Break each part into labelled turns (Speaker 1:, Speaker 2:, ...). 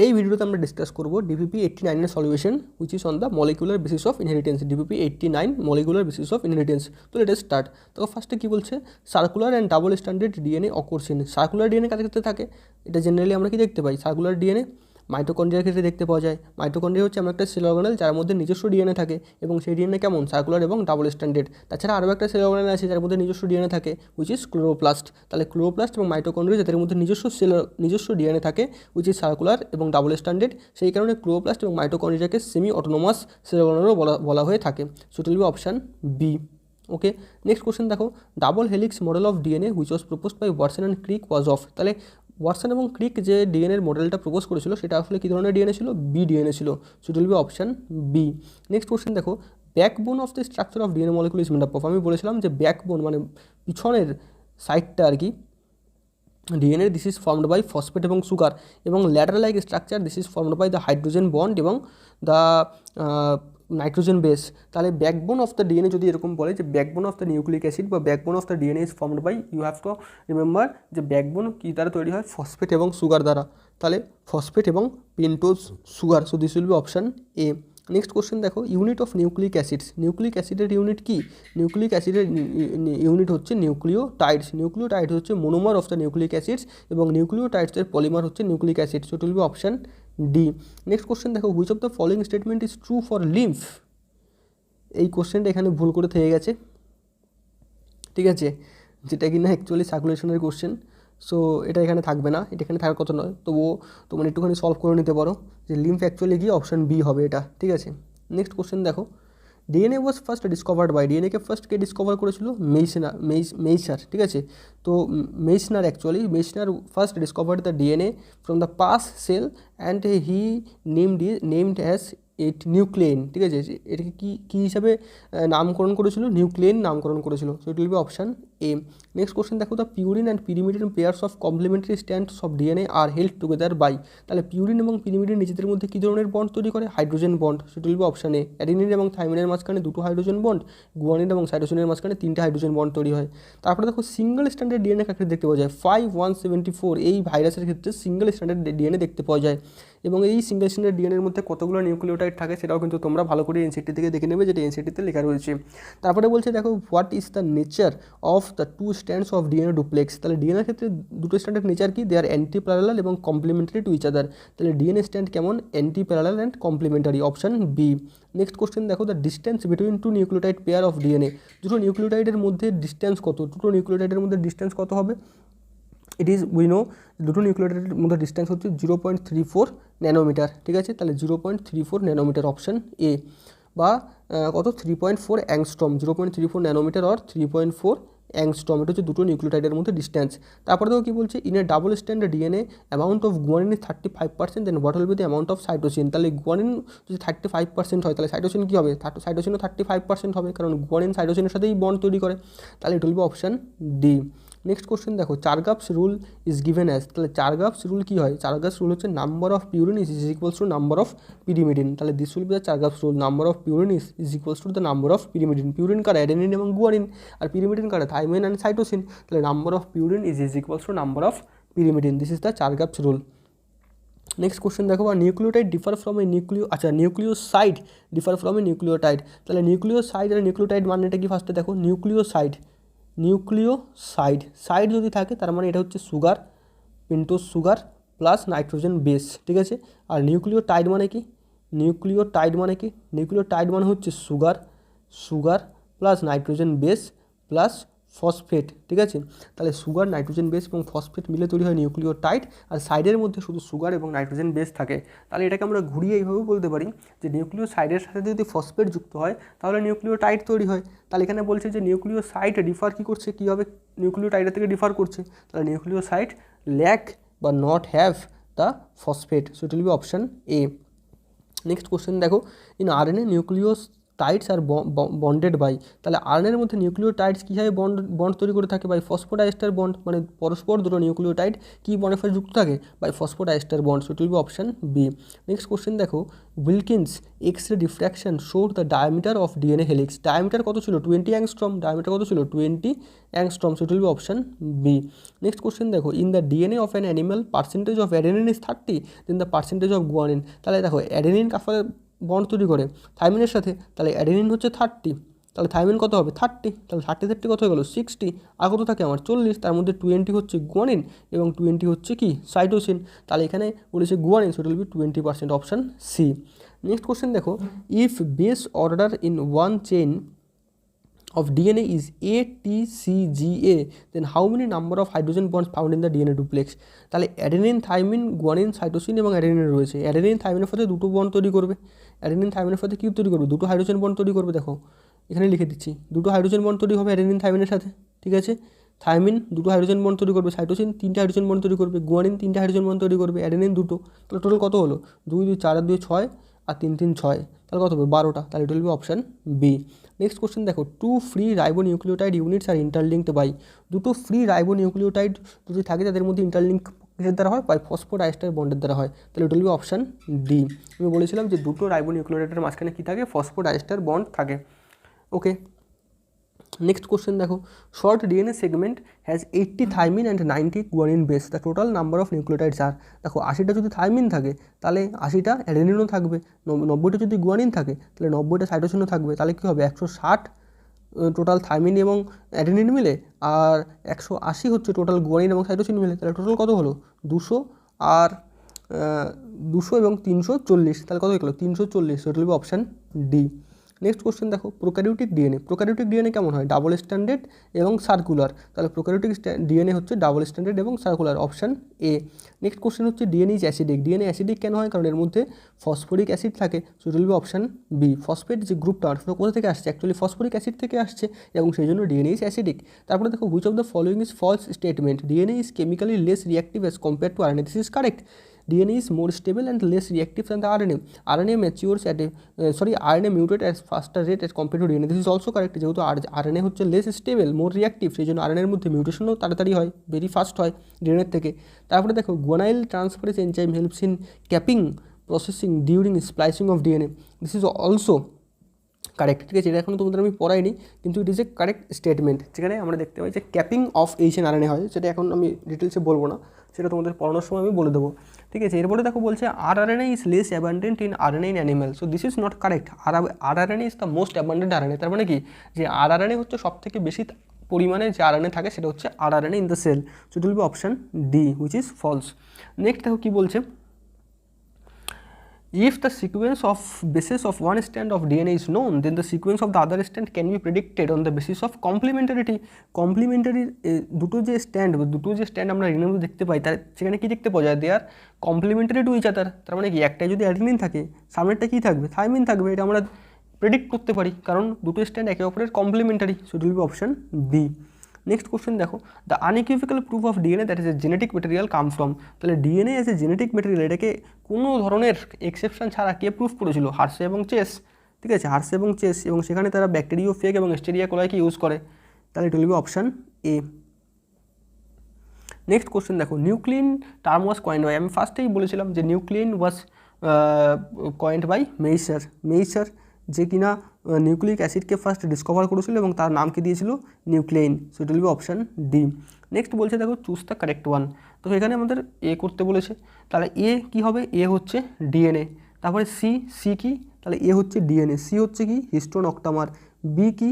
Speaker 1: এই ভিডিওতে আমরা ডিসকাস করব DPP-89 এর solution which is on the molecular basis of inheritance. DPP-89 molecular basis of inheritance. তো লেট আস স্টার্ট। তো ফার্স্টে কি বলছে, circular and double standard DNA occurs in. Circular DNA কাদের ক্ষেত্রে থাকে, এটা জেনারেলি আমরা কি দেখতে পাই, সার্কুলার ডিএনএ মাইটোকন্ড্রিয়ার ক্ষেত্রে দেখতে পাওয়া যায়। মাইটোকন্ড্রিয়া হচ্ছে এমন একটা সেল অর্গানেল যার মধ্যে নিজস্ব ডিএনএ থাকে এবং সেই ডিএনএ কেমন, সার্কুলার এবং ডাবল স্ট্যান্ডার্ড। তাছাড়া আরও একটা সেল অর্গানেল আছে যার মধ্যে নিজস্ব ডিএনএ থাকে, হুইচ ইজ ক্লোরোপ্লাস্ট। তাহলে ক্লোরোপ্লাস্ট এবং মাইটোকন্ড্রিয়া যাদের মধ্যে নিজস্ব ডিএনএ থাকে হুইচ ইজ সার্কুলার এবং ডাবল স্ট্যান্ডার্ড, সেই কারণে ক্লোরোপ্লাস্ট এবং মাইটোকন্ড্রিয়াকে সেমি অটোনোমাস সেল অর্গানেলও বলা হয়ে থাকে। So it will be option B. Okay, next question দেখো, double helix model of DNA which was proposed by Watson and Crick was of. তাহলে ওয়াটসন এবং ক্রিক যে ডিএনএর মডেলটা প্রপোজ করেছিল সেটা আসলে কী ধরনের ডিএনএ ছিল, বি ডিএনএ ছিল। So it will be option B. Next question দেখো, backbone of the structure of DNA molecule is made up of. আমি বলেছিলাম যে ব্যাকবোন মানে পিছনের সাইডটা আর কি DNA, this is formed by phosphate এবং সুগার, এবং ladder like structure this is formed by the hydrogen bond এবং দ্য নাইট্রোজেন বেস। তাহলে ব্যাকবোন অফ দ্য ডিএনএ যদি এরকম বলে যে backbone of the nucleic acid বা backbone of the DNA is formed by, you have to remember যে backbone কী দ্বারা তৈরি হয়, ফসফেট এবং সুগার দ্বারা। তাহলে ফসফেট এবং pentose sugar. So this will be option A. Next question দেখো, unit of nucleic acids. Nucleic অ্যাসিডের ইউনিট কি, নিউক্লিক অ্যাসিডের ইউনিট হচ্ছে নিউক্লিওটাইডস। নিউক্লিওটাইড হচ্ছে monomer of the nucleic acids এবং নিউক্লিওটাইডসের পলিমার হচ্ছে nucleic acid. So it will be option D. Next question দেখো, which of the following statement is true for lymph. এই কোশ্চেনটা এখানে ভুল করে থেকে গেছে, ঠিক আছে, যেটা কিনা অ্যাকচুয়ালি সার্কুলেশনের কোশ্চেন। সো এটা এখানে থাকবে না, এটা এখানে থাকার কথা নয়, তবুও তোমরা একটুখানি সলভ করে নিতে পারো যে লিম্ফ অ্যাকচুয়ালি কি, অপশান বি হবে এটা, ঠিক আছে। নেক্সট কোশ্চেন দেখো, DNA was first discovered by. ডিএনএকে ফার্স্ট কে ডিসকভার করেছিল, মেইসার, ঠিক আছে। তো Miescher first discovered the DNA from the pus cell and he named as it nuclein, ঠিক আছে। এটাকে কী হিসাবে নামকরণ করেছিল, নিউক্লিয়েন নামকরণ করেছিল। So it will be option A. Next question দেখো, the purine and pyrimidine pairs of complementary strands of DNA are held together by. তাহলে পিউরিন এবং পিরিমিডিন নিজেদের মধ্যে কী ধরনের বন্ড তৈরি করে, hydrogen bond. So it will be option A. Adenine এবং থাইমিনের মাঝখানে 2টো হাইড্রোজেন বন্ড, গুয়ানিন এবং সাইটোসিনের মাঝখানে 3টে হাইড্রোজেন বন্ড তৈরি হয়। তারপরে দেখো, সিঙ্গেল স্ট্যান্ডার্ড ডিএনএ কাকে দেখতে পাওয়া যায়, 5174 এই ভাইরাসের ক্ষেত্রে সিঙ্গেল স্ট্যান্ডার্ড ডিএনএ দেখতে পাওয়া যায়। এবং এই সিঙ্গেল স্ট্যান্ডার্ড ডিএনএর মধ্যে কতগুলো নিউক্লিওটাইড থাকে সেটাও কিন্তু তোমরা ভালো করে এনসিটি থেকে দেখে নেবে, যেটা এনসিটিতে লেখা রয়েছে। তারপরে বলছে দেখো, what is the nature of the two stands of DNA duplex. তাহলে ডিএনএর ক্ষেত্রে দুটো স্ট্যান্ডের নেচার কি, দে আর অ্যান্টি প্যারালাল এবং কমপ্লিমেন্টারি টু ইচ আদার। তাহলে ডিএনএ স্ট্যান্ড কেমন, anti parallel and complementary, option B. Next question দেখো, the distance between two nucleotide pair of DNA. দুটো নিউক্লিওটাইডের মধ্যে ডিস্টেন্স কত, দুটো নিউক্লিওটাইডের মধ্যে ডিস্টেন্স কত হবে, ইট ইজ উই নো দুটো নিউক্লিওটাইডের মধ্যে ডিস্টেন্স হচ্ছে 0.34 ন্যানোমিটার, ঠিক আছে। তাহলে 0.34 ন্যানোমিটার, অপশান এ। বা কত, 3.4 অ্যাংস্ট্রম, 0.34 ন্যানোমিটার অর 3.4 অ্যাংস্ট্রম, এটা হচ্ছে দুটো নিউক্লিওটাইডের মধ্যে ডিস্টেন্স। তারপরে দেখো কী বলছে, in a double standard DNA amount of guanine is 35%, then what will be the amount of cytosine. তাহলে গুয়ানিন যদি 35% হয় তাহলে সাইটোসিন কী হবে, সাইটোসিনও 35% হবে, কারণ গুয়ানিন সাইটোসিনের সাথেই বন্ড তৈরি করে। তাহলে এটা will be option D. Next question দেখো, Chargaff's rule is given as. তাহলে চারগাপস রুল কী হয়, চারগাপস রুল হচ্ছে number of purine is equals to number of pyrimidine. তাহলে this will be the Chargaff's rule, number of purine is equals to the number of pyrimidine. Purine কার, adenine এবং guanine, আর pyrimidine কার, thymine and cytosine. তাহলে number of purine is equals to number of pyrimidine, this is the Chargaff's rule. Next question দেখো, nucleotide differ from a nucleoside differ from a nucleotide. তাহলে nucleoside আর nucleotide মানেটা কি, ফার্স্টে দেখো, nucleoside যদি থাকে তার মানে এটা হচ্ছে sugar, pentose sugar plus nitrogen base, ঠিক আছে। আর নিউক্লিওটাইড মানে কি, নিউক্লিওটাইড মানে হচ্ছে sugar plus nitrogen base plus phosphate, ঠিক আছে। তাহলে সুগার, নাইট্রোজেন বেস এবং ফসফেট মিলে তৈরি হয় নিউক্লিওটাইড, আর সাইডের মধ্যে শুধু সুগার এবং নাইট্রোজেন বেস থাকে। তাহলে এটাকে আমরা ঘুরিয়ে এইভাবে বলতে পারি যে নিউক্লিওসাইডের সাথে যদি ফসফেট যুক্ত হয় তাহলে নিউক্লিওটাইড তৈরি হয়। তাহলে এখানে বলছে যে নিউক্লিওসাইড ডিফার কী করছে, কী হবে, নিউক্লিওটাইডের থেকে ডিফার করছে। তাহলে নিউক্লিওসাইড ল্যাক বা not have the phosphate, so it will be option A. Next question দেখো, in RNA tides are bonded by, তাহলে আরএনএর মধ্যে নিউক্লিওটাইডস কীভাবে বন্ড তৈরি করে থাকে? বাই ফসফোডাইস্টার বন্ড, মানে পরস্পর দুটো নিউক্লিওটাইড কী বন্ডের সাথে যুক্ত থাকে? By phosphodiester bond. So it will be option B. Next question দেখো, Wilkins X ray diffraction showed the diameter of DNA helix. Diameter কত ছিল? 20 অ্যাংস্ট্রম। ডায়ামিটার কত ছিল? 20 angstrom. So it will be option B. Next question দেখো, in the DNA of an animal percentage of adenine is 30 then the percentage of guanine. তাহলে দেখো adenine কার সাথে bond তৈরি করে? থাইমিনের সাথে। তাহলে অ্যাডেনিন হচ্ছে 30, তাহলে থাইমিন কত হবে? 30। তাহলে 30 কত হয়ে গেলো? 60। আর কত থাকে আমার? 40। তার মধ্যে 20 হচ্ছে গুয়ানিন এবং 20 হচ্ছে কি? সাইটোসিন। তাহলে এখানে বলেছে guanine, so it will be 20%, option C. Next question দেখো, if base order in one chain of DNA is ATCGA, then how many number of hydrogen bonds found in the DNA duplex? তাহলে adenine, thymine, guanine, cytosine এবং adenine রয়েছে। Adenine থাইমিনের সাথে দুটো bond তৈরি করবে। Adenine থাইমিনের সাথে কী তৈরি করবে? দুটো হাইড্রোজেন বন্ড তৈরি করবে। দেখো এখানে লিখে দিচ্ছি, দুটো হাইড্রোজেন বন্ড তৈরি হবে অ্যাডেনিন থাইমিনের সাথে, ঠিক আছে। থাইমিন দুটো হাইড্রোজেন বন্ড তৈরি করবে, সাইটোসিন 3টে হাইড্রোজেন বন্ড তৈরি করবে, গুয়ানিন 3টে হাইড্রোজেন বন্ড তৈরি করবে, অ্যাডেনিন দুটো। তাহলে টোটাল কত হলো? 2 2 4 2 6 আর 3 3 6, তাহলে কত হবে? 12টা। তাহলে এটা হবে অপশান বি। নেক্সট কোশ্চেন দেখো, 2 free ribonucleotide units are interlinked by. দুটো ফ্রি রাইবোনিউক্লিওটাইড যদি থাকে তাদের মধ্যে ইন্টারলিঙ্ক কিসের দ্বারা হয়? বাই ফসফোডাইস্টার বন্ডের দ্বারা হয়। তাহলে এটা হবে অপশান ডি। আমি বলেছিলাম যে দুটো রাইবোনিউক্লিওটাইডের মাঝখানে কী থাকে? ফসফোডাইস্টার বন্ড থাকে। ওকে, নেক্সট কোশ্চেন দেখো, short DNA segment has 80 thymine and 90 guanine base, the total number of nucleotides are. দেখো 80টা যদি থাইমিন থাকে তাহলে 80টা অ্যাডেনিনও থাকবে, 90টা যদি গুয়ানিন থাকে তাহলে 90টা সাইটোসিনও থাকবে। তাহলে কী হবে? 160 টোটাল থাইমিন এবং অ্যাডেনিন মিলে, আর 180 হচ্ছে টোটাল গুয়ানিন এবং সাইটোসিন মিলে। তাহলে টোটাল কত হলো? 200 আর 200 এবং 340, তাহলে কত হয়ে গেলো? 340। সেটা হবে অপশান ডি। নেক্সট কোশ্চেন দেখো, প্রোক্যারিওটিক ডিএনএ। প্রোক্যারিওটিক ডিএনএ কেমন হয়? ডাবল স্ট্যান্ডার্ড এবং সার্কুলার। তাহলে প্রোক্যারিওটিক ডিএনএ হচ্ছে ডাবল স্ট্যান্ডার্ড এবং circular, option A. Next question হচ্ছে, DNA is acidic. DNA acidic কেন হয়? কারণ এর মধ্যে ফসফরিক অ্যাসিড থাকে। So it will be option B. Phosphate যে গ্রুপটা কোথা থেকে আসছে? অ্যাকচুয়ালি ফসফরিক অ্যাসিড থেকে আসছে এবং সেই জন্য ডিএনএ ইজ অ্যাসিডিক। তারপরে দেখো, which of the following is false statement? DNA is chemically less reactive as compare to RNA. This is correct. DNA is more stable and less reactive than the RNA. RNA matures at a RNA mutate at faster rate as compared to DNA. This is also correct. যেহেতু RNA হচ্ছে less stable, more reactive, সেই জন্য RNA এর মধ্যে মিউটেশনও তাড়াতাড়ি হয়, very fast হয় DNA এর থেকে। তারপরে দেখো, guanyl transferase enzyme helps in capping processing during splicing of DNA. This is also correct, ঠিক আছে। এটা এখনও তোমাদের আমি পড়াইনি, কিন্তু it is a correct statement. যেখানে আমরা দেখতে পাই যে ক্যাপিং অফ HNRNA হয়, সেটা এখন আমি ডিটেলসে বলবো না, সেটা তোমাদের পড়ানোর সময় আমি বলে দেবো, ঠিক আছে। এরপরে দেখো বলছে rRNA is less abundant in RNA in animal. So this is not correct. rRNA is the most abundant RNA। তার মানে কি? যে rRNA হচ্ছে সব থেকে বেশি পরিমাণে যে RNA থাকে সেটা হচ্ছে rRNA in the cell. So it will be option D, which is false. Next দেখো কী বলছে, if the sequence of bases of one strand of DNA is known, then the sequence of the other strand can be predicted on the basis of complementarity. Complementary দুটো যে stand আমরা রিনের মধ্যে দেখতে পাই, তার সেখানে কী দেখতে পাওয়া যায়? দে আর কমপ্লিমেন্টারি টু ইচ আদার। তার মানে কি? একটাই যদি অ্যাডেনিন থাকে, সামনেরটা কী থাকবে? থাইমিন থাকবে। এটা আমরা প্রেডিক্ট করতে পারি কারণ দুটো স্ট্যান্ড একে অপরের complementary. So it will be option B. Next question দেখো, the unequivocal proof of DNA that is a genetic material come from. তাহলে DNA as a genetic material, এটাকে কোনো ধরনের এক্সেপশন ছাড়া কে প্রুফ করেছিল? হার্শে এবং চেস, ঠিক আছে। হার্শে এবং চেস, এবং সেখানে তারা ব্যাকটেরিওফেগ এবং এস্টেরিয়া কোলাইকে ইউজ করে। তাহলে এটা হল অপশান এ। নেক্সট কোশ্চেন দেখো, নিউক্লিন টার্ম ওয়াজ কয়েন্ড বাই। আমি ফার্স্টেই বলেছিলাম যে নিউক্লিন ওয়াজ কয়েন্ড বাই মেইসার, যে কিনা নিউক্লিক অ্যাসিডকে ফার্স্ট ডিসকভার করেছিল এবং তার নামকে দিয়েছিল nuclein. So it will be option D. Next বলছে দেখো, চুজ দ্য কারেক্ট ওয়ান। তো এখানে আমাদের এ করতে বলেছে, তাহলে এ কী হবে? এ হচ্ছে ডিএনএ। তারপরে সি কি? তাহলে এ হচ্ছে ডিএনএ, সি হচ্ছে কি? হিস্টোন অক্টামার। বি কি?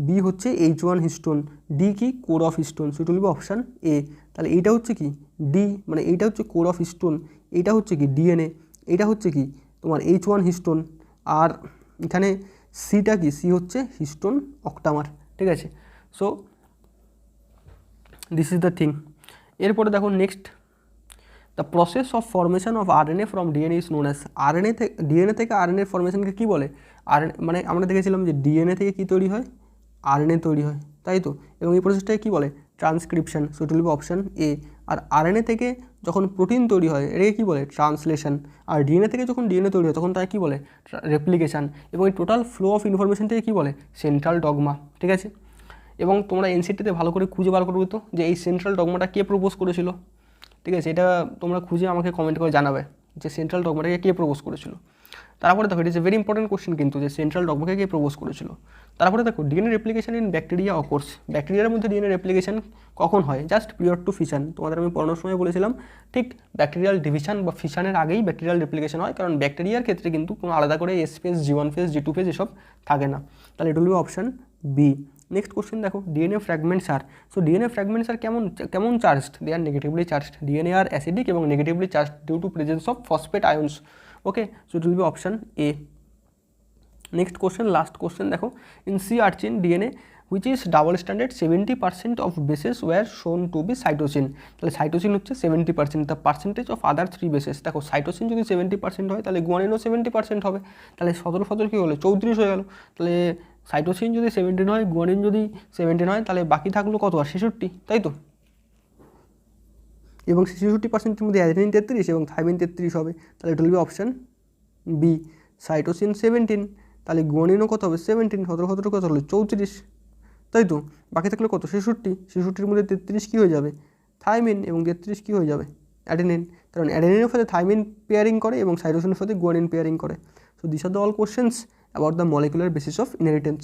Speaker 1: বি হচ্ছে H1 হিস্টোন। ডি কি? Core of histone. So it will be option এ। তাহলে এইটা হচ্ছে কি? ডি, মানে এইটা হচ্ছে কোর অফ হিস্টোন, এইটা হচ্ছে কি? ডিএনএ, এইটা হচ্ছে কি? তোমার H1 হিস্টোন, আর এখানে সিটা কি? সি হচ্ছে হিস্টোন অক্টামার, ঠিক আছে। So this is the thing. এরপরে দেখো next, the process of formation of RNA from DNA is known as. DNA থেকে RNA ফরমেশনকে কী বলে? মানে আমরা দেখেছিলাম যে ডিএনএ থেকে কী তৈরি হয়? RNA তৈরি হয়, তাই তো। এবং এই প্রসেসটাকে কী বলে? Transcription, so it will be option A. আর আরএনএ থেকে যখন প্রোটিন তৈরি হয় এটাকে কী বলে, ট্রান্সলেশন। আর ডিএনএ থেকে যখন ডিএনএ তৈরি হয় তখন তাকে কী বলে, রেপ্লিকেশান। এবং এই টোটাল ফ্লো অফ ইনফরমেশন থেকে কী বলে, সেন্ট্রাল ডগমা। ঠিক আছে, এবং তোমরা এনসিটিতে ভালো করে খুঁজে বার করবে তো যে এই সেন্ট্রাল ডগমাটা কে প্রপোজ করেছিল। ঠিক আছে, এটা তোমরা খুঁজে আমাকে কমেন্ট করে জানাবে যে সেন্ট্রাল ডগমাটাকে কে প্রপোজ করেছিল। তারপরে দেখো, it is a very important question কিন্তু, যে সেন্ট্রাল ডগমাকে কে প্রপোজ করেছিল। তারপরে দেখো, ডিএনএ রেপ্লিকেশন ইন ব্যাকটেরিয়া অকোর্স। ব্যাকটেরিয়ার মধ্যে ডিএনএ রেপ্লিকেশন কখন হয়, জাস্ট পিরিয়ড টু ফিশন। তোমাদের আমি পড়ানোর সময় বলেছিলাম ঠিক ব্যাকটেরিয়াল ডিভিশন বা ফিশনের আগেই ব্যাকটেরিয়াল রেপ্লিকেশন হয়, কারণ ব্যাকটেরিয়ার ক্ষেত্রে কিন্তু কোনো আলাদা করে S phase, G one phase, G two phase এসব থাকে না। তাহলে এটা হলো অপশন বি। নেক্সট কোশ্চেন দেখো, DNA fragments are, so DNA fragments are কেমন charged, they are negatively charged. DNA are acidic এবং negatively charged due to presence of phosphate ions. Okay, so it will be option A. Next question, last question দেখো, in sea urchin DNA which is double standard 70% of bases war শোন to be cytosine. তাহলে cytosine হচ্ছে 70%, the percentage of other 3 bases. দেখো cytosine যদি 70% হয় তাহলে গুয়ানিনও 70% হবে। তাহলে 17 কী হলো, 34 হয়ে গেল। তাহলে সাইটোসিন যদি 17 হয়, গুয়ানিন যদি 17 হয়, তাহলে বাকি থাকলো কত, আর 66, তাই তো। এবং 66%-এর মধ্যে অ্যাডেনিন 33 এবং থাইমিন 33 হবে। তাহলে এটা হবে অপশান বি, সাইটোসিন 17, তাহলে গুয়ানিনও কত হবে, 17, 17 কত হলো, 34, তাই তো। বাকি থাকলে কত, 66, মধ্যে 33 কী হয়ে যাবে, থাইমিন, এবং 33 কী হয়ে যাবে, অ্যাডেনিন। কারণ অ্যাডেনিনের সাথে থাইমিন পেয়ারিং করে এবং সাইটোসিনের সাথে গুয়ানিন পেয়ারিং করে। So this are the all questions about the molecular basis of inheritance.